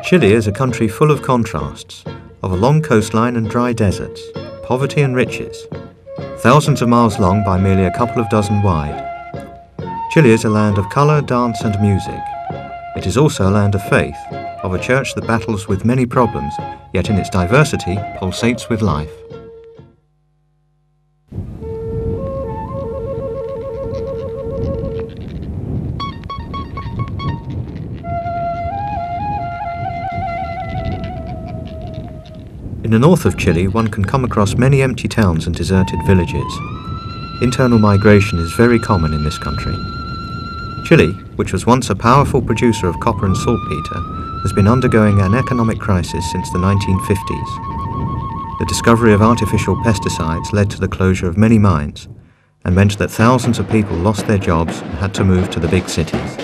Chile is a country full of contrasts, of a long coastline and dry deserts, poverty and riches, thousands of miles long by merely a couple of dozen wide. Chile is a land of colour, dance and music. It is also a land of faith, of a church that battles with many problems, yet in its diversity pulsates with life. In the north of Chile, one can come across many empty towns and deserted villages. Internal migration is very common in this country. Chile, which was once a powerful producer of copper and saltpeter, has been undergoing an economic crisis since the 1950s. The discovery of artificial pesticides led to the closure of many mines and meant that thousands of people lost their jobs and had to move to the big cities.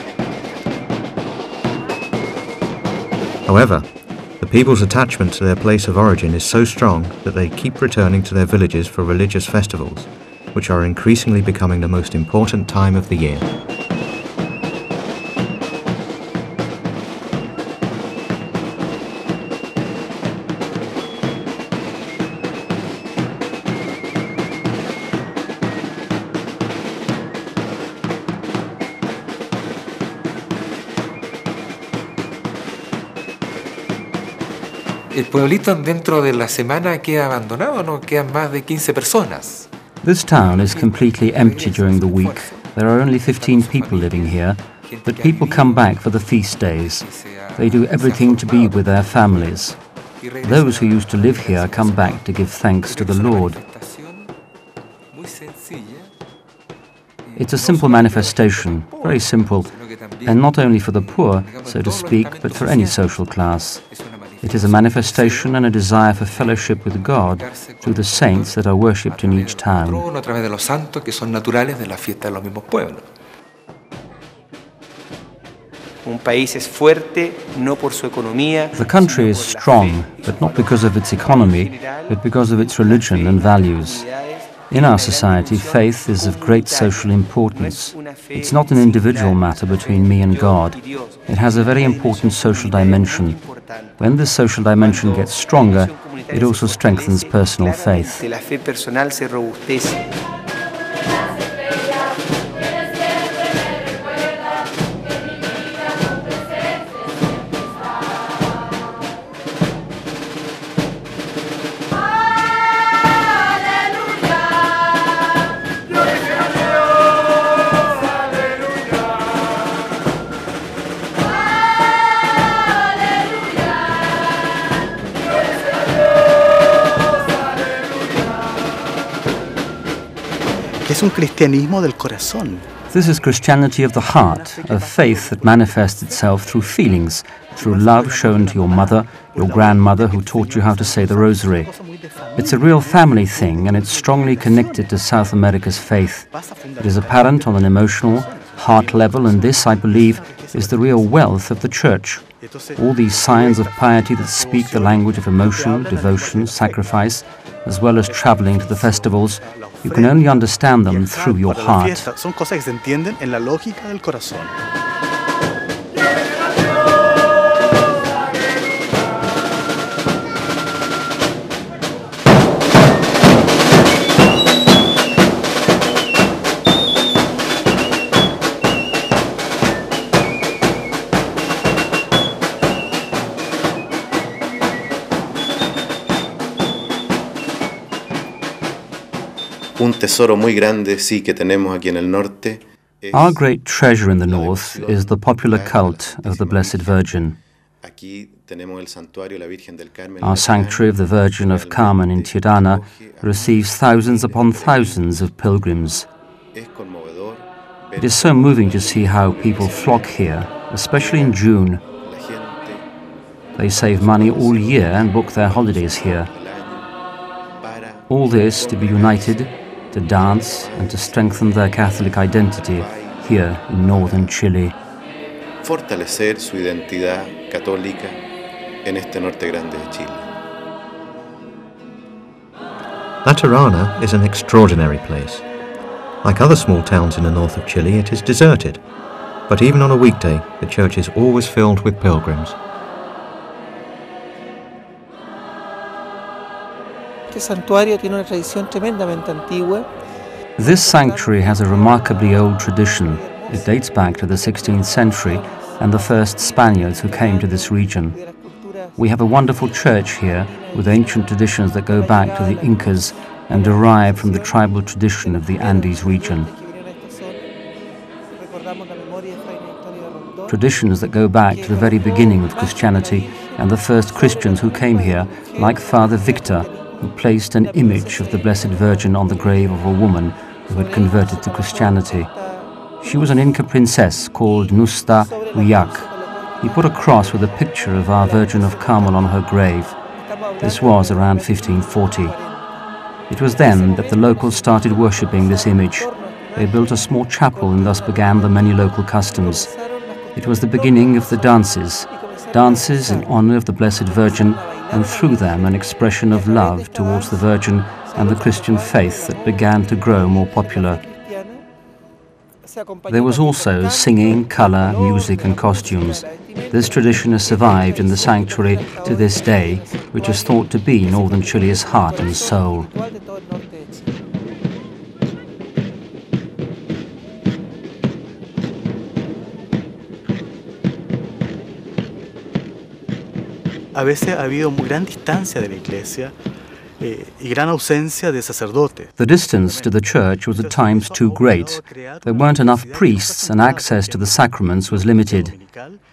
However, the people's attachment to their place of origin is so strong that they keep returning to their villages for religious festivals, which are increasingly becoming the most important time of the year. El pueblito dentro de la semana queda abandonado, no quedan más de 15 personas. This town is completely empty during the week. There are only 15 people living here, but people come back for the feast days. They do everything to be with their families. Those who used to live here come back to give thanks to the Lord. It's a simple manifestation, very simple, and not only for the poor, so to speak, but for any social class. It is a manifestation and a desire for fellowship with God through the saints that are worshipped in each town. The country is strong, but not because of its economy, but because of its religion and values. In our society, faith is of great social importance. It's not an individual matter between me and God. It has a very important social dimension. When this social dimension gets stronger, it also strengthens personal faith. Es un cristianismo del corazón. This is Christianity of the heart, a faith that manifests itself through feelings, through love shown to your mother, your grandmother who taught you how to say the rosary. It's a real family thing, and it's strongly connected to South America's faith. It is apparent on an emotional, heart level, and this, I believe, is the real wealth of the Church. All these signs of piety that speak the language of emotion, devotion, sacrifice, as well as traveling to the festivals, you can only understand them through your heart. Son cosas que se entienden en la lógica del corazón. Un tesoro muy grande, sí, que tenemos aquí en el norte. Our great treasure in the north is the popular cult of the Blessed Virgin. Our Sanctuary of the Virgin of Carmen in Tirana receives thousands upon thousands of pilgrims. It is so moving to see how people flock here, especially in June. They save money all year and book their holidays here. All this to be united, to dance and to strengthen their Catholic identity here in northern Chile. Fortalecer su identidad católica en este norte grande de Chile. La Tirana is an extraordinary place. Like other small towns in the north of Chile, it is deserted, but even on a weekday, the church is always filled with pilgrims. This sanctuary has a remarkably old tradition. It dates back to the 16th century and the first Spaniards who came to this region. We have a wonderful church here with ancient traditions that go back to the Incas and derive from the tribal tradition of the Andes region. Traditions that go back to the very beginning of Christianity and the first Christians who came here, like Father Victor, who placed an image of the Blessed Virgin on the grave of a woman who had converted to Christianity. She was an Inca princess called Nusta Huyac. He put a cross with a picture of our Virgin of Carmel on her grave. This was around 1540. It was then that the locals started worshipping this image. They built a small chapel and thus began the many local customs. It was the beginning of the dances in honor of the Blessed Virgin, and through them an expression of love towards the Virgin and the Christian faith that began to grow more popular. There was also singing, color, music and costumes. This tradition has survived in the sanctuary to this day, which is thought to be northern Chile's heart and soul. A veces ha habido muy gran distancia de la iglesia y gran ausencia de sacerdotes. The distance to the church was at times too great. There weren't enough priests and access to the sacraments was limited.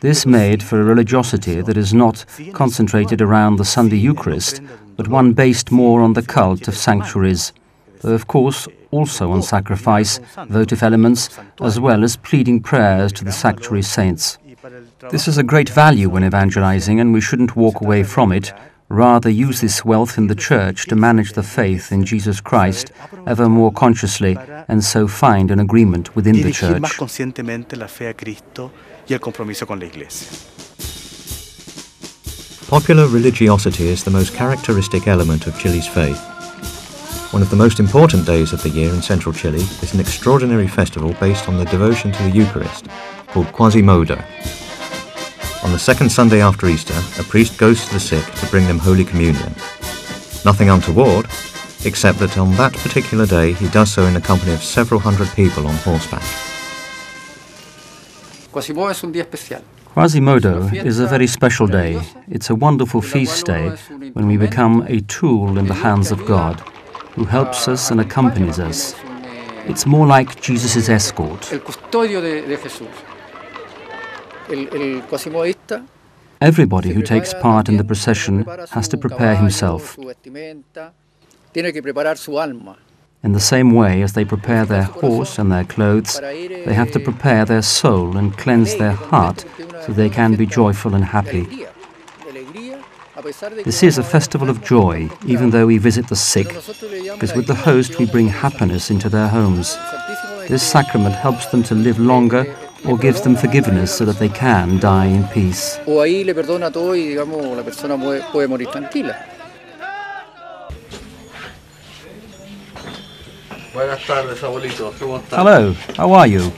This made for a religiosity that is not concentrated around the Sunday Eucharist, but one based more on the cult of sanctuaries, though of course also on sacrifice, votive elements, as well as pleading prayers to the sanctuary saints. This is a great value when evangelizing, and we shouldn't walk away from it. Rather use this wealth in the church to manage the faith in Jesus Christ ever more consciously, and so find an agreement within the church. Popular religiosity is the most characteristic element of Chile's faith. One of the most important days of the year in central Chile is an extraordinary festival based on the devotion to the Eucharist, called Quasimodo. On the second Sunday after Easter, a priest goes to the sick to bring them Holy Communion. Nothing untoward, except that on that particular day he does so in the company of several hundred people on horseback. Quasimodo is a very special day. It's a wonderful feast day when we become a tool in the hands of God, who helps us and accompanies us. It's more like Jesus' escort. Everybody who takes part in the procession has to prepare himself. In the same way as they prepare their horse and their clothes, they have to prepare their soul and cleanse their heart so they can be joyful and happy. This is a festival of joy, even though we visit the sick, because with the host we bring happiness into their homes. This sacrament helps them to live longer or gives them forgiveness so that they can die in peace. Hello, how are you?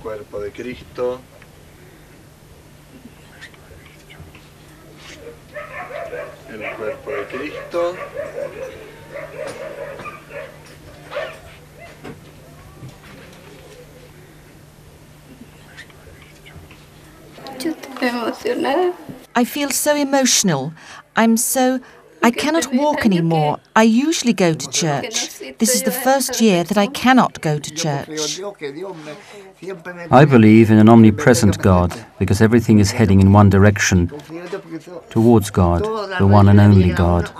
Cuerpo de Cristo. El cuerpo de Cristo. I feel so emotional. I cannot walk anymore. I usually go to church. This is the first year that I cannot go to church. I believe in an omnipresent God because everything is heading in one direction, towards God, the one and only God.